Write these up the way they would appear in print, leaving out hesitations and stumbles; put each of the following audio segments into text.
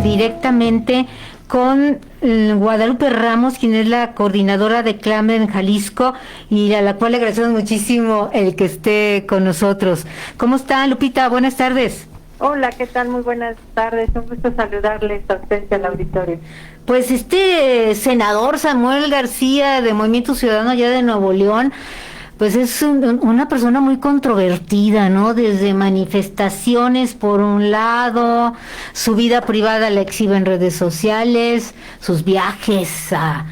directamente con Guadalupe Ramos, quien es la coordinadora de CLAME en Jalisco, y a la cual le agradecemos muchísimo el que esté con nosotros. ¿Cómo está, Lupita? Buenas tardes. Hola, ¿qué tal? Muy buenas tardes. Un gusto saludarles a ustedes y al auditorio. Pues senador Samuel García de Movimiento Ciudadano allá de Nuevo León, pues es una persona muy controvertida, ¿no? Desde manifestaciones por un lado, su vida privada la exhibe en redes sociales, sus viajes a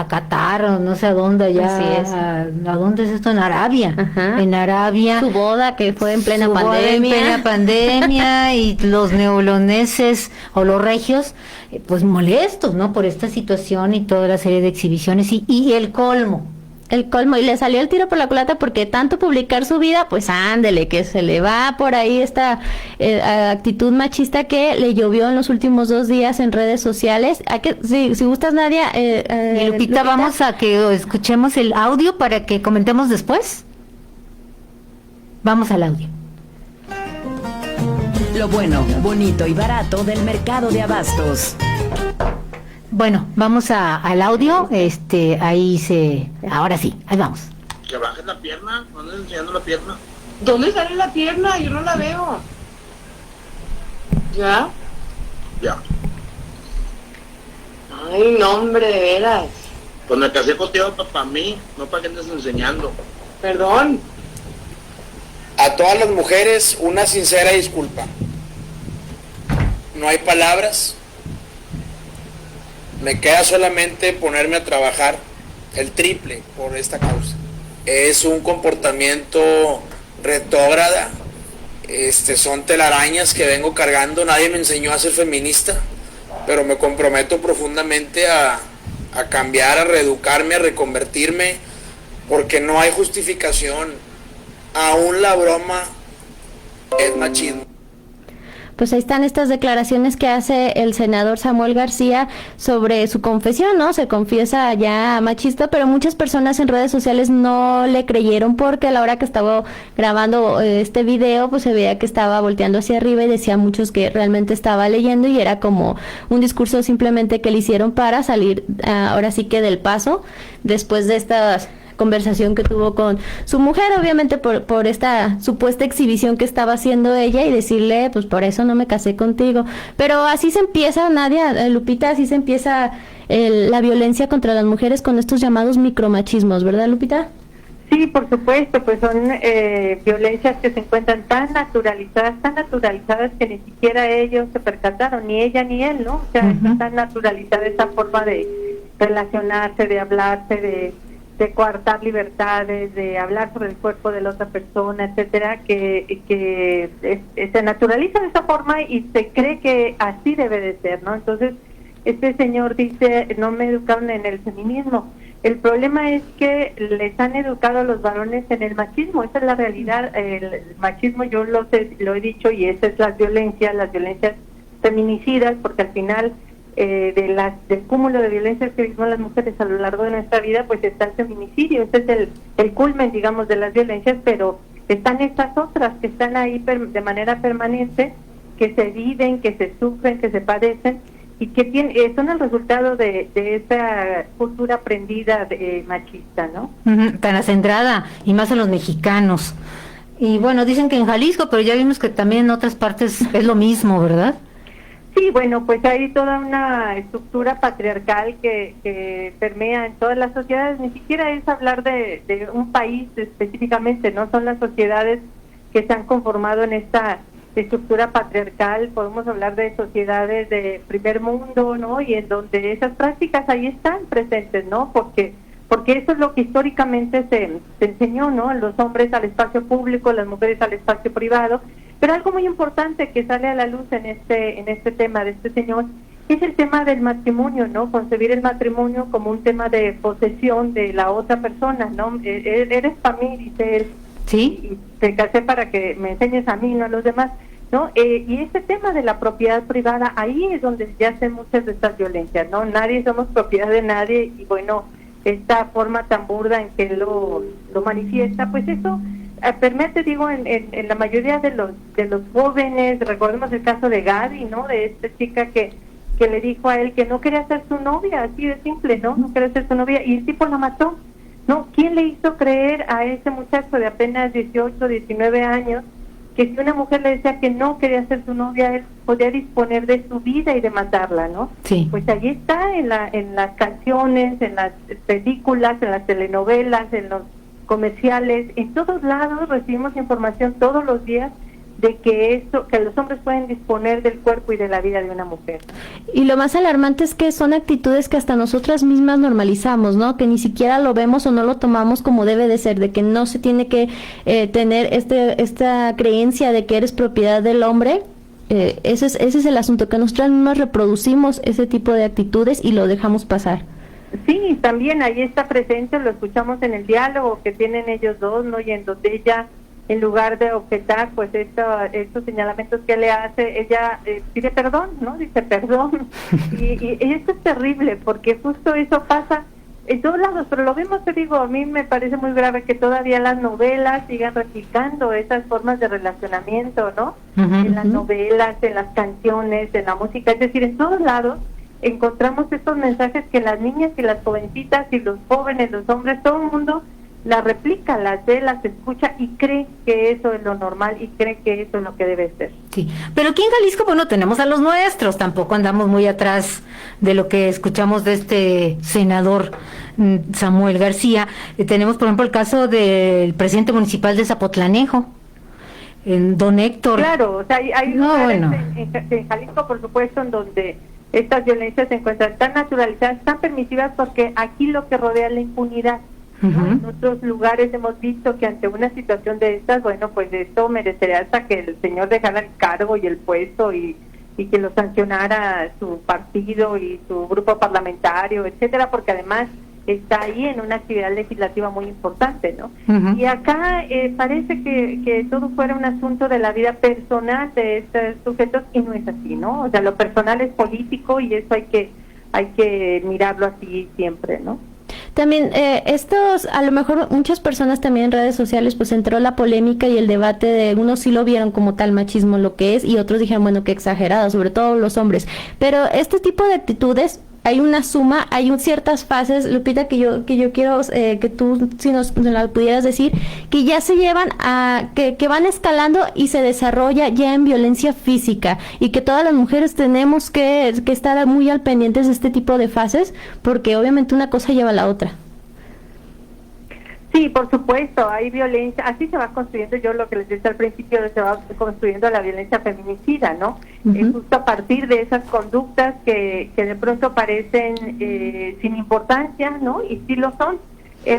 Qatar, o no sé a dónde allá. Así es. ¿A dónde es esto? En Arabia. Ajá. En Arabia. Su boda que fue en plena pandemia. Boda en plena pandemia y los neoloneses o los regios, pues molestos, ¿no? Por esta situación y toda la serie de exhibiciones y el colmo. El colmo, y le salió el tiro por la culata porque tanto publicar su vida, pues ándele, que se le va por ahí esta actitud machista que le llovió en los últimos 2 días en redes sociales. Si gustas, Nadia. Y Lupita, vamos a que escuchemos el audio para que comentemos después. Vamos al audio. Lo bueno, bonito y barato del mercado de abastos. Bueno, vamos al audio, ahora sí, ahí vamos. Que bajes la pierna, ¿no andas enseñando la pierna? ¿Dónde sale la pierna? Yo no la veo. ¿Ya? Ya. Ay, no, hombre, de veras. Pues me casé contigo para mí, no para que andes enseñando. Perdón. A todas las mujeres, una sincera disculpa. No hay palabras. Me queda solamente ponerme a trabajar el triple por esta causa. Es un comportamiento retrógrada, son telarañas que vengo cargando. Nadie me enseñó a ser feminista, pero me comprometo profundamente a cambiar, a reeducarme, a reconvertirme, porque no hay justificación. Aún la broma es machismo. Pues ahí están estas declaraciones que hace el senador Samuel García sobre su confesión, ¿no? Se confiesa ya machista, pero muchas personas en redes sociales no le creyeron porque a la hora que estaba grabando este video, pues se veía que estaba volteando hacia arriba y decía muchos que realmente estaba leyendo y era como un discurso simplemente que le hicieron para salir ahora sí que del paso después de estas conversación que tuvo con su mujer, obviamente por esta supuesta exhibición que estaba haciendo ella y decirle, pues por eso no me casé contigo. Pero así se empieza, Nadia, Lupita, así se empieza la violencia contra las mujeres con estos llamados micromachismos, ¿verdad, Lupita? Sí, por supuesto, pues son violencias que se encuentran tan naturalizadas que ni siquiera ellos se percataron, ni ella ni él, ¿no? O sea, está tan naturalizada esa forma de relacionarse, de hablarse, de coartar libertades, de hablar sobre el cuerpo de la otra persona, etcétera, que se naturaliza de esa forma y se cree que así debe de ser, ¿no? Entonces, este señor dice, no me educaron en el feminismo. El problema es que les han educado a los varones en el machismo, esa es la realidad. El machismo, yo lo he dicho, y esa es las violencias feminicidas, porque al final del cúmulo de violencias que vivimos las mujeres a lo largo de nuestra vida, pues está el feminicidio, ese es el culmen, digamos, de las violencias, pero están estas otras que están ahí de manera permanente, que se viven, que se sufren, que se padecen, y que son el resultado de esa cultura aprendida machista, ¿no? Tan acendrada, y más a los mexicanos. Y bueno, dicen que en Jalisco, pero ya vimos que también en otras partes es lo mismo, ¿verdad? Sí, bueno, pues hay toda una estructura patriarcal que permea en todas las sociedades. Ni siquiera es hablar de un país específicamente, ¿no? Son las sociedades que se han conformado en esta estructura patriarcal. Podemos hablar de sociedades de primer mundo, ¿no? Y en donde esas prácticas ahí están presentes, ¿no? Porque eso es lo que históricamente se enseñó, ¿no? Los hombres al espacio público, las mujeres al espacio privado. Pero algo muy importante que sale a la luz en este tema de este señor es el tema del matrimonio, ¿no? Concebir el matrimonio como un tema de posesión de la otra persona, ¿no? Eres para mí, dice él. Sí. Y te casé para que me enseñes a mí, no a los demás, ¿no? Y este tema de la propiedad privada, ahí es donde se hacen muchas de estas violencias, ¿no? Nadie somos propiedad de nadie y bueno, esta forma tan burda en que lo manifiesta, pues eso permite, te digo, en la mayoría de los jóvenes. Recordemos el caso de Gaby, ¿no? De esta chica que le dijo a él que no quería ser su novia, así de simple, ¿no? No quería ser su novia, y el tipo la mató, ¿no? ¿Quién le hizo creer a ese muchacho de apenas 18, 19 años que si una mujer le decía que no quería ser su novia, él podía disponer de su vida y de matarla, ¿no? Sí. Pues allí está en las canciones, en las películas, en las telenovelas, en los comerciales, en todos lados recibimos información todos los días de que los hombres pueden disponer del cuerpo y de la vida de una mujer. Y lo más alarmante es que son actitudes que hasta nosotras mismas normalizamos, ¿no? Que ni siquiera lo vemos o no lo tomamos como debe de ser, de que no se tiene que tener esta creencia de que eres propiedad del hombre. Ese es el asunto, que nosotras mismas reproducimos ese tipo de actitudes y lo dejamos pasar. Sí, también ahí está presente, lo escuchamos en el diálogo que tienen ellos dos, ¿no? Y en donde ella, en lugar de objetar, pues estos señalamientos que le hace, ella pide perdón, ¿no? Dice perdón. y esto es terrible, porque justo eso pasa en todos lados, pero lo vemos, te digo, a mí me parece muy grave que todavía las novelas sigan replicando esas formas de relacionamiento, ¿no? En las novelas, en las canciones, en la música, es decir, en todos lados encontramos estos mensajes que las niñas y las jovencitas y los jóvenes, los hombres, todo el mundo las replica, las ve, las escucha y cree que eso es lo normal y cree que eso es lo que debe ser. Sí, pero aquí en Jalisco, bueno, tenemos a los nuestros, tampoco andamos muy atrás de lo que escuchamos de este senador Samuel García. Tenemos, por ejemplo, el caso del presidente municipal de Zapotlanejo, don Héctor. Claro, o sea, hay lugares en Jalisco, por supuesto, en donde estas violencias se encuentran tan naturalizadas, tan permisivas, porque aquí lo que rodea es la impunidad. ¿No? En otros lugares hemos visto que ante una situación de estas, bueno, pues esto merecería hasta que el señor dejara el cargo y el puesto y que lo sancionara su partido y su grupo parlamentario, etcétera, porque además está ahí en una actividad legislativa muy importante, ¿no? Y acá parece que todo fuera un asunto de la vida personal de estos sujetos, y no es así, ¿no? O sea, lo personal es político y eso hay que mirarlo así siempre, ¿no? También a lo mejor muchas personas también en redes sociales pues entró la polémica y el debate de unos sí lo vieron como tal machismo lo que es y otros dijeron bueno que exagerado, sobre todo los hombres, pero este tipo de actitudes hay una suma, hay ciertas fases, Lupita, que yo quiero que tú si nos la pudieras decir, que ya se llevan a, que van escalando y se desarrolla ya en violencia física, y que todas las mujeres tenemos que estar muy al pendientes de este tipo de fases, porque obviamente una cosa lleva a la otra. Sí, por supuesto, hay violencia, así se va construyendo, yo lo que les decía al principio, se va construyendo la violencia feminicida, ¿no? Justo a partir de esas conductas que de pronto parecen sin importancia, ¿no? Y sí lo son.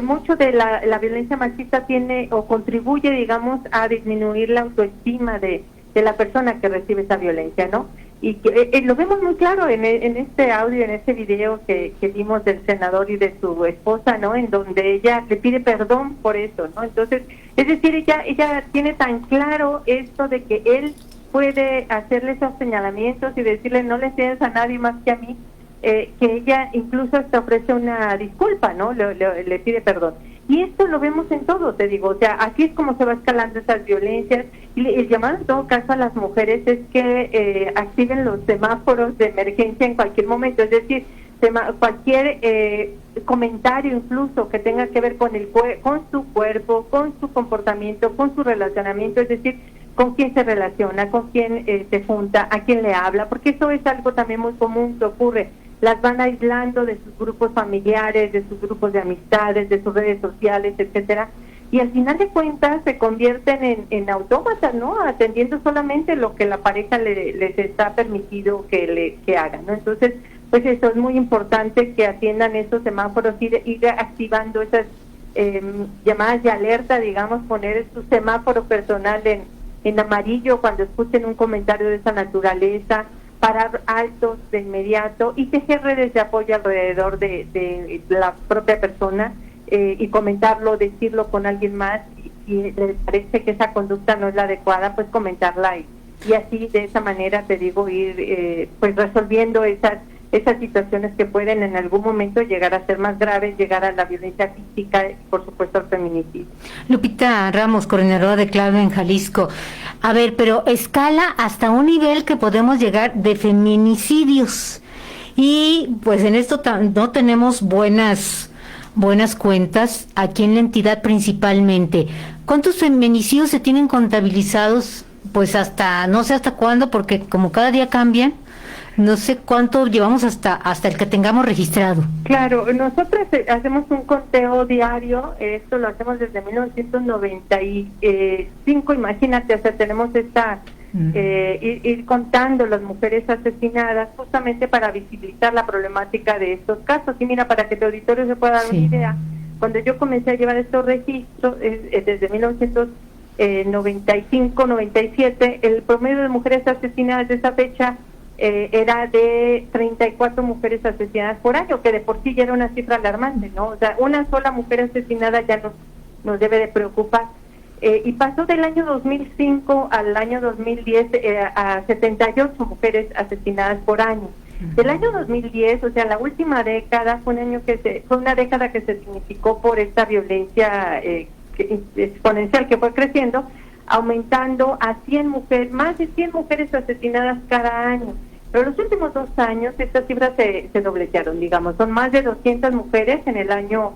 Mucho de la violencia machista tiene o contribuye, digamos, a disminuir la autoestima de la persona que recibe esa violencia, ¿no? Y que lo vemos muy claro en este audio, en este video que vimos del senador y de su esposa, ¿no? En donde ella le pide perdón por eso, ¿no? Entonces, es decir, ella tiene tan claro esto de que él puede hacerle esos señalamientos y decirle no le enseñes a nadie más que a mí, que ella incluso hasta ofrece una disculpa, ¿no? Le pide perdón. Y esto lo vemos en todo, te digo, o sea, así es como se va escalando esas violencias. Y el llamado en todo caso a las mujeres es que activen los semáforos de emergencia en cualquier momento, es decir, cualquier comentario incluso que tenga que ver con su cuerpo, con su comportamiento, con su relacionamiento, es decir, con quién se relaciona, con quién se junta, a quién le habla, porque eso es algo también muy común que ocurre. Las van aislando de sus grupos familiares, de sus grupos de amistades, de sus redes sociales, etcétera, y al final de cuentas se convierten en autómatas, ¿no? Atendiendo solamente lo que la pareja les está permitido que hagan, ¿no? Entonces, pues eso es muy importante, que atiendan esos semáforos, ir activando esas llamadas de alerta, digamos, poner su semáforo personal en amarillo cuando escuchen un comentario de esa naturaleza, parar altos de inmediato y tejer redes de apoyo alrededor de la propia persona, y comentarlo, decirlo con alguien más, y les parece que esa conducta no es la adecuada, pues comentarla y así de esa manera, te digo, ir pues resolviendo esas esas situaciones que pueden en algún momento llegar a ser más graves, llegar a la violencia física y por supuesto al feminicidio. Lupita Ramos, coordinadora de Clave en Jalisco. A ver, pero escala hasta un nivel que podemos llegar de feminicidios. Y pues en esto no tenemos buenas cuentas aquí en la entidad principalmente. ¿Cuántos feminicidios se tienen contabilizados? Pues hasta, no sé hasta cuándo, porque como cada día cambian, no sé cuánto llevamos hasta el que tengamos registrado. Claro, nosotros hacemos un conteo diario, esto lo hacemos desde 1995, imagínate, o sea, tenemos ir contando las mujeres asesinadas justamente para visibilizar la problemática de estos casos. Y mira, para que tu auditorio se pueda dar una idea, cuando yo comencé a llevar estos registros, desde 1995, 97, el promedio de mujeres asesinadas de esa fecha era de 34 mujeres asesinadas por año, que de por sí ya era una cifra alarmante, ¿no? O sea, una sola mujer asesinada ya nos debe de preocupar. Y pasó del año 2005 al año 2010 a 78 mujeres asesinadas por año. Del año 2010, o sea, la última década, fue una década que se significó por esta violencia exponencial que fue creciendo, aumentando a 100 mujeres, más de 100 mujeres asesinadas cada año. Pero los últimos 2 años estas cifras se dobletearon, digamos, son más de 200 mujeres en el año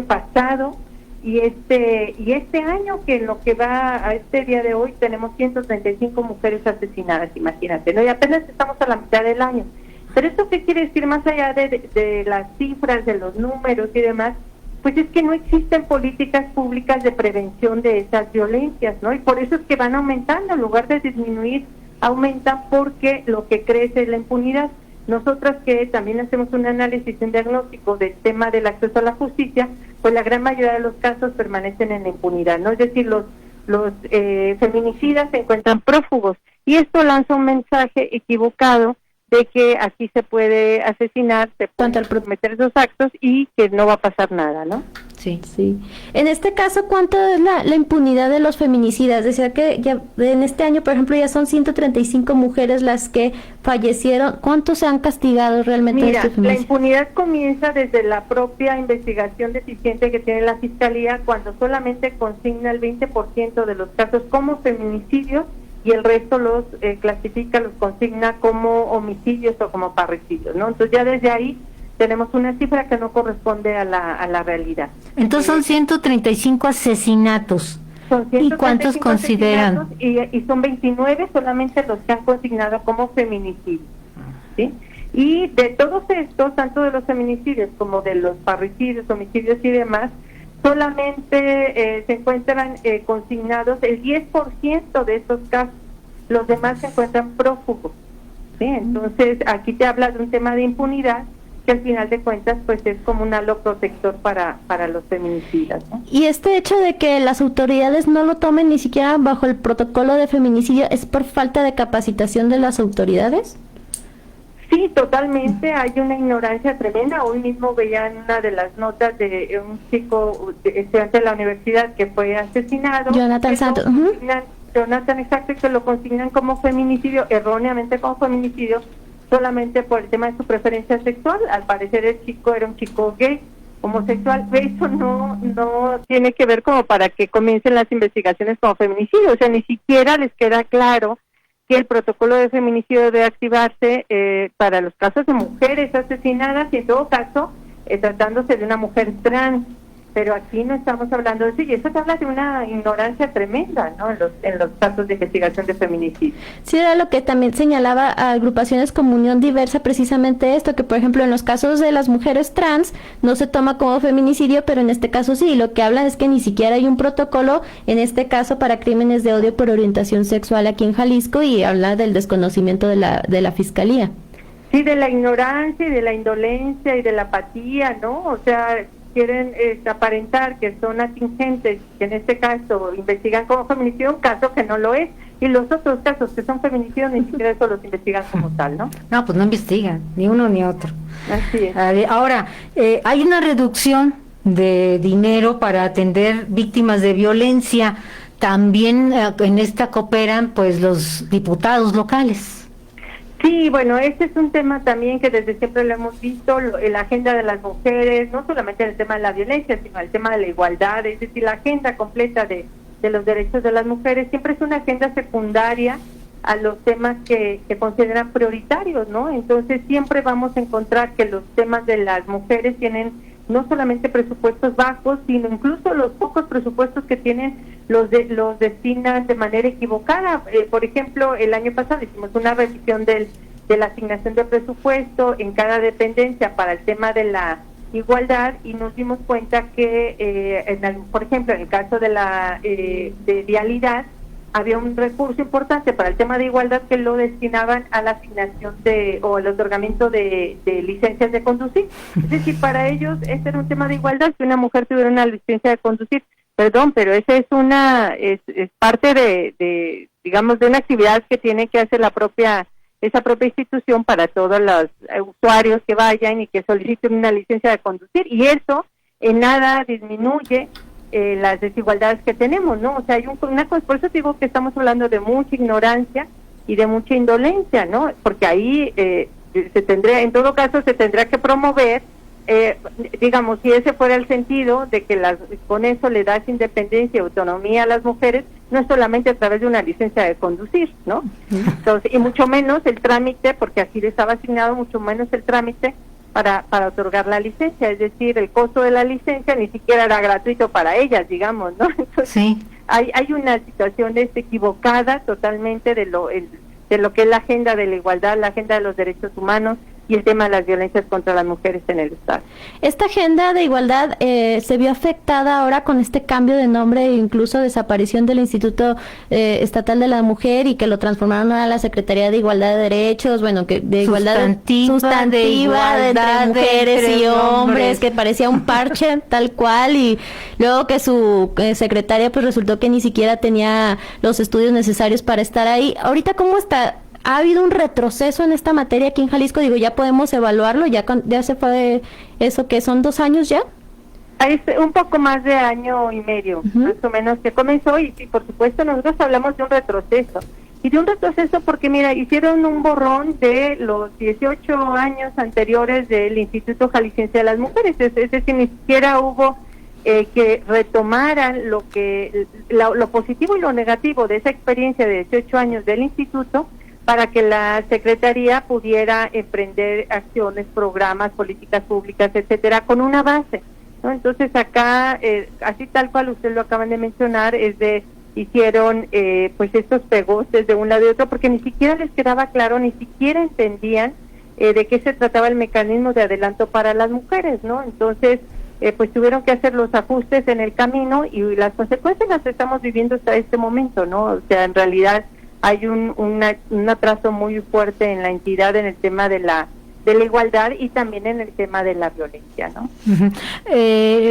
pasado, y este año, que en lo que va a este día de hoy, tenemos 135 mujeres asesinadas, imagínate, ¿no? Y apenas estamos a la mitad del año. Pero ¿esto qué quiere decir? Más allá de las cifras, de los números y demás, pues es que no existen políticas públicas de prevención de esas violencias, ¿no? Y por eso es que van aumentando, en lugar de disminuir, aumentan, porque lo que crece es la impunidad. Nosotras, que también hacemos un análisis, un diagnóstico del tema del acceso a la justicia, pues la gran mayoría de los casos permanecen en la impunidad, ¿no? Es decir, los feminicidas se encuentran prófugos, y esto lanza un mensaje equivocado de que aquí se puede asesinar, se pueden cometer esos actos y que no va a pasar nada, ¿no? Sí. En este caso, ¿cuánto es la impunidad de los feminicidas? Decía que ya en este año, por ejemplo, ya son 135 mujeres las que fallecieron. ¿Cuántos se han castigado realmente? Mira, la impunidad comienza desde la propia investigación deficiente que tiene la Fiscalía, cuando solamente consigna el 20% de los casos como feminicidios, y el resto los clasifica, los consigna como homicidios o como parricidios, ¿no? Entonces ya desde ahí tenemos una cifra que no corresponde a la realidad. Entonces son 135 asesinatos. Son 135 ¿Y cuántos consideran? Y son 29 solamente los que han consignado como feminicidios, ¿sí? Y de todos estos, tanto de los feminicidios como de los parricidios, homicidios y demás, solamente se encuentran consignados el 10% de estos casos. Los demás se encuentran prófugos, ¿sí? Entonces aquí te habla de un tema de impunidad que al final de cuentas pues es como un halo protector para los feminicidas, ¿no? Y este hecho de que las autoridades no lo tomen ni siquiera bajo el protocolo de feminicidio, ¿es por falta de capacitación de las autoridades? Sí, totalmente, hay una ignorancia tremenda. Hoy mismo veía en una de las notas de un chico estudiante de la universidad que fue asesinado. Jonathan Santos. Jonathan, exacto, que lo consignan como feminicidio, erróneamente como feminicidio, solamente por el tema de su preferencia sexual. Al parecer el chico era un chico gay, homosexual. Eso no tiene que ver como para que comiencen las investigaciones como feminicidio. O sea, ni siquiera les queda claro que el protocolo de feminicidio debe activarse para los casos de mujeres asesinadas, y en todo caso tratándose de una mujer trans. Pero aquí no estamos hablando de eso, y eso te habla de una ignorancia tremenda, ¿no? En los casos de investigación de feminicidio. Sí, era lo que también señalaba a agrupaciones como Unión Diversa, precisamente esto, que por ejemplo en los casos de las mujeres trans no se toma como feminicidio, pero en este caso sí, lo que hablan es que ni siquiera hay un protocolo, en este caso para crímenes de odio por orientación sexual aquí en Jalisco, y habla del desconocimiento de la Fiscalía. Sí, de la ignorancia y de la indolencia y de la apatía, ¿no? O sea, quieren aparentar que son atingentes, que en este caso investigan como feminicidio, un caso que no lo es, y los otros casos que son feminicidios ni siquiera eso los investigan como tal, ¿no? No, pues no investigan, ni uno ni otro. Así es. Ahora, hay una reducción de dinero para atender víctimas de violencia. También en esta cooperan pues los diputados locales. Sí, bueno, este es un tema también que desde siempre lo hemos visto, la agenda de las mujeres, no solamente el tema de la violencia, sino el tema de la igualdad, es decir, la agenda completa de los derechos de las mujeres siempre es una agenda secundaria a los temas que consideran prioritarios, ¿no? Entonces siempre vamos a encontrar que los temas de las mujeres tienen no solamente presupuestos bajos, sino incluso los pocos presupuestos que tienen los destinan de manera equivocada. Por ejemplo, el año pasado hicimos una revisión de la asignación de presupuesto en cada dependencia para el tema de la igualdad y nos dimos cuenta que, por ejemplo, en el caso de la de vialidad, había un recurso importante para el tema de igualdad que lo destinaban a la asignación o el otorgamiento de licencias de conducir. Es decir, para ellos este era un tema de igualdad, que una mujer tuviera una licencia de conducir. Perdón, pero esa es parte de digamos, de una actividad que tiene que hacer esa propia institución para todos los usuarios que vayan y que soliciten una licencia de conducir. Y eso en nada disminuye las desigualdades que tenemos, ¿no? O sea, hay por eso digo que estamos hablando de mucha ignorancia y de mucha indolencia, ¿no? Porque ahí en todo caso se tendrá que promover, digamos, si ese fuera el sentido de que con eso le das independencia y autonomía a las mujeres, no es solamente a través de una licencia de conducir, ¿no? Entonces, y mucho menos el trámite, porque así le estaba asignado, mucho menos el trámite para otorgar la licencia, es decir, el costo de la licencia ni siquiera era gratuito para ellas, digamos, ¿no? Entonces, sí. Hay una situación equivocada totalmente de lo que es la agenda de la igualdad, la agenda de los derechos humanos y el tema de las violencias contra las mujeres en el Estado. Esta agenda de igualdad se vio afectada ahora con este cambio de nombre e incluso desaparición del Instituto Estatal de la Mujer y que lo transformaron a la Secretaría de Igualdad de Derechos, bueno, que de igualdad sustantiva de entre mujeres y hombres, que parecía un parche tal cual, y luego que su secretaria pues resultó que ni siquiera tenía los estudios necesarios para estar ahí. Ahorita, ¿cómo está? ¿Ha habido un retroceso en esta materia aquí en Jalisco? Digo, ¿ya podemos evaluarlo? ¿Ya se fue eso que son 2 años ya? Hay un poco más de año y medio, más o menos, que comenzó y sí, por supuesto nosotros hablamos de un retroceso. Y de un retroceso porque, mira, hicieron un borrón de los 18 años anteriores del Instituto Jalisciense de las Mujeres. Es decir, ni siquiera hubo que retomaran lo positivo y lo negativo de esa experiencia de 18 años del instituto, para que la Secretaría pudiera emprender acciones, programas, políticas públicas, etcétera, con una base, ¿no? Entonces acá, así tal cual usted lo acaban de mencionar, hicieron pues estos pegostes de un lado y otro, porque ni siquiera les quedaba claro, ni siquiera entendían de qué se trataba el mecanismo de adelanto para las mujeres, ¿no? Entonces, pues tuvieron que hacer los ajustes en el camino y las consecuencias las estamos viviendo hasta este momento, ¿no? O sea, en realidad hay un atraso muy fuerte en la entidad en el tema de la igualdad y también en el tema de la violencia, ¿no?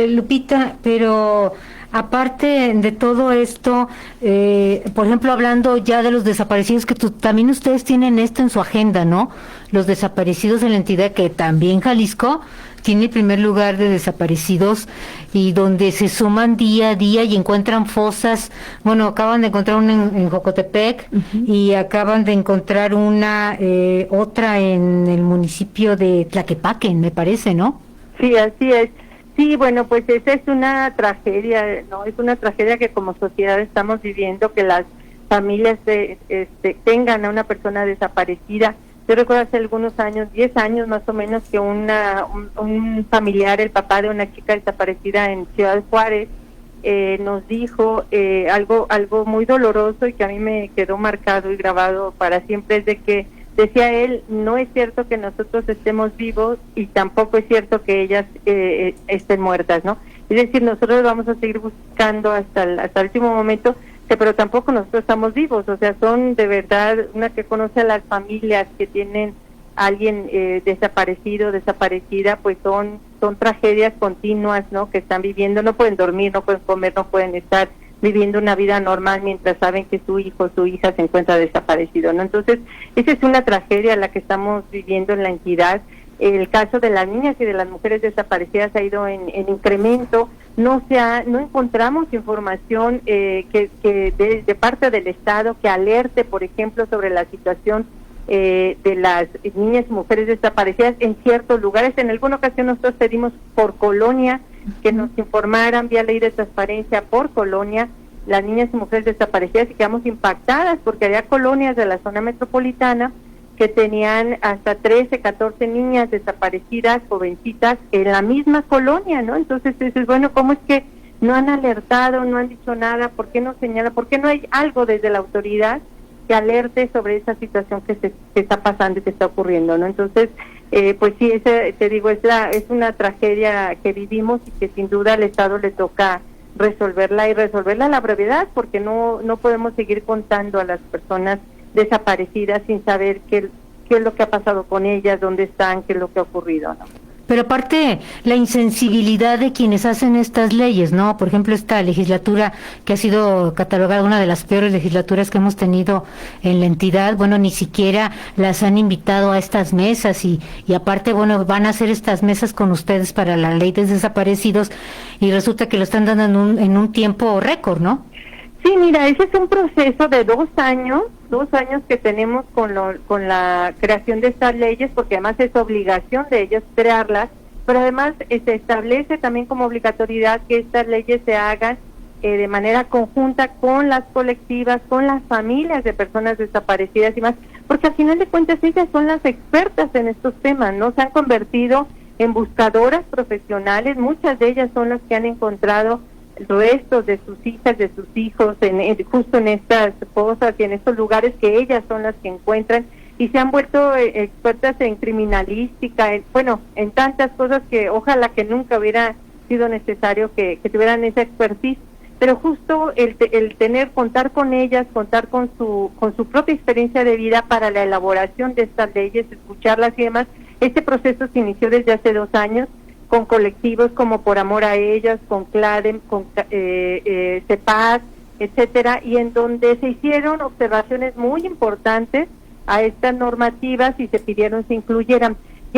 Lupita, pero aparte de todo esto, por ejemplo, hablando ya de los desaparecidos, que también ustedes tienen esto en su agenda, ¿no? Los desaparecidos en la entidad, que también Jalisco tiene el primer lugar de desaparecidos y donde se suman día a día y encuentran fosas. Bueno, acaban de encontrar una en Jocotepec y acaban de encontrar otra en el municipio de Tlaquepaque, me parece, ¿no? Sí, así es. Sí, bueno, pues esa es una tragedia, ¿no? Es una tragedia que como sociedad estamos viviendo, que las familias tengan a una persona desaparecida. Yo recuerdo hace algunos años, 10 años más o menos, que un familiar, el papá de una chica desaparecida en Ciudad Juárez, nos dijo algo muy doloroso y que a mí me quedó marcado y grabado para siempre, es de que decía él, no es cierto que nosotros estemos vivos y tampoco es cierto que ellas estén muertas, ¿no? Es decir, nosotros vamos a seguir buscando hasta el último momento, pero tampoco nosotros estamos vivos, o sea, son de verdad, una que conoce a las familias que tienen a alguien desaparecido, desaparecida, pues son tragedias continuas, ¿no? Que están viviendo, no pueden dormir, no pueden comer, no pueden estar viviendo una vida normal mientras saben que su hijo o su hija se encuentra desaparecido, ¿no? Entonces, esa es una tragedia la que estamos viviendo en la entidad. El caso de las niñas y de las mujeres desaparecidas ha ido en incremento. No encontramos información que de parte del Estado que alerte, por ejemplo, sobre la situación de las niñas y mujeres desaparecidas en ciertos lugares. En alguna ocasión nosotros pedimos por colonia que nos informaran vía ley de transparencia por colonia las niñas y mujeres desaparecidas, y quedamos impactadas porque había colonias de la zona metropolitana que tenían hasta 13, 14 niñas desaparecidas, jovencitas, en la misma colonia, ¿no? Entonces dices, bueno, ¿cómo es que no han alertado, no han dicho nada? ¿Por qué no señala? ¿Por qué no hay algo desde la autoridad que alerte sobre esa situación que está pasando y que está ocurriendo, ¿no? Entonces, pues sí, te digo, es una tragedia que vivimos y que sin duda al Estado le toca resolverla a la brevedad, porque no podemos seguir contando a las personas desaparecidas sin saber qué es lo que ha pasado con ellas, dónde están, qué es lo que ha ocurrido, ¿no? Pero aparte, la insensibilidad de quienes hacen estas leyes, ¿no? Por ejemplo, esta legislatura que ha sido catalogada una de las peores legislaturas que hemos tenido en la entidad, bueno, ni siquiera las han invitado a estas mesas y aparte, bueno, van a hacer estas mesas con ustedes para la ley de desaparecidos y resulta que lo están dando en un tiempo récord, ¿no? Sí, mira, ese es un proceso de 2 años que tenemos con la creación de estas leyes, porque además es obligación de ellos crearlas, pero además se establece también como obligatoriedad que estas leyes se hagan de manera conjunta con las colectivas, con las familias de personas desaparecidas y más, porque al final de cuentas ellas son las expertas en estos temas, ¿no? Se han convertido en buscadoras profesionales, muchas de ellas son las que han encontrado restos de sus hijas, de sus hijos, justo en estas cosas y en estos lugares que ellas son las que encuentran, y se han vuelto expertas en criminalística, en tantas cosas que ojalá que nunca hubiera sido necesario que tuvieran esa expertise, pero justo el contar con ellas, contar con su propia experiencia de vida para la elaboración de estas leyes, escucharlas y demás. Este proceso se inició desde hace 2 años, con colectivos como Por Amor a Ellas, con CLADEM, con CEPAD, etcétera, y en donde se hicieron observaciones muy importantes a estas normativas y se pidieron se incluyeran. Y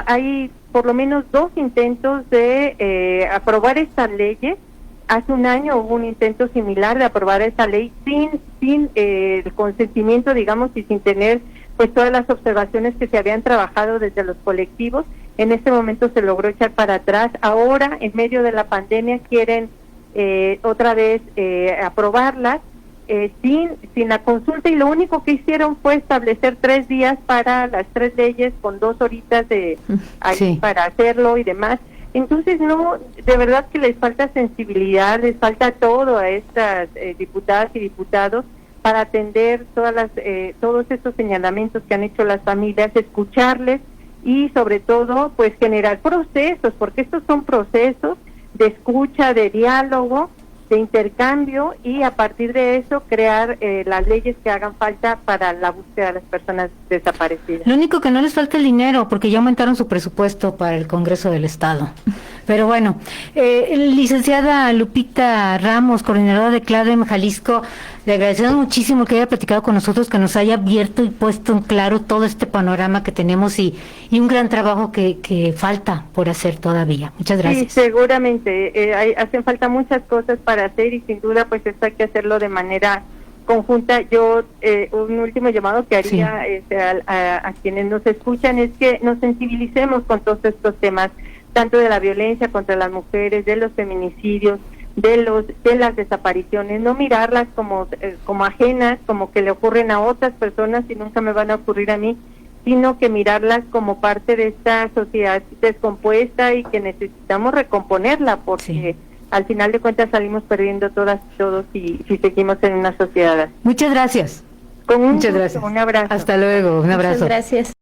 hay por lo menos 2 intentos de aprobar estas leyes. Hace 1 año hubo un intento similar de aprobar esta ley sin el consentimiento, digamos, y sin tener pues todas las observaciones que se habían trabajado desde los colectivos. En este momento se logró echar para atrás. Ahora, en medio de la pandemia, quieren otra vez aprobarlas sin la consulta, y lo único que hicieron fue establecer 3 días para las 3 leyes con 2 horitas Sí. para hacerlo y demás. Entonces, no, de verdad que les falta sensibilidad, les falta todo a estas diputadas y diputados para atender todos estos señalamientos que han hecho las familias, escucharles y sobre todo pues generar procesos, porque estos son procesos de escucha, de diálogo, de intercambio, y a partir de eso crear las leyes que hagan falta para la búsqueda de las personas desaparecidas. Lo único que no les falta el dinero, porque ya aumentaron su presupuesto para el Congreso del Estado. Pero bueno, licenciada Lupita Ramos, coordinadora de CLADEM Jalisco, le agradecemos muchísimo que haya platicado con nosotros, que nos haya abierto y puesto en claro todo este panorama que tenemos y un gran trabajo que falta por hacer todavía. Muchas gracias. Sí, seguramente hacen falta muchas cosas para hacer y sin duda pues esto hay que hacerlo de manera conjunta. Yo un último llamado que haría a quienes nos escuchan es que nos sensibilicemos con todos estos temas, tanto de la violencia contra las mujeres, de los feminicidios, de las desapariciones, no mirarlas como ajenas, como que le ocurren a otras personas y nunca me van a ocurrir a mí, sino que mirarlas como parte de esta sociedad descompuesta y que necesitamos recomponerla, porque al final de cuentas salimos perdiendo todos si seguimos en una sociedad así. Muchas gracias. Con Muchas gracias. Un abrazo. Hasta luego, un abrazo. Muchas gracias.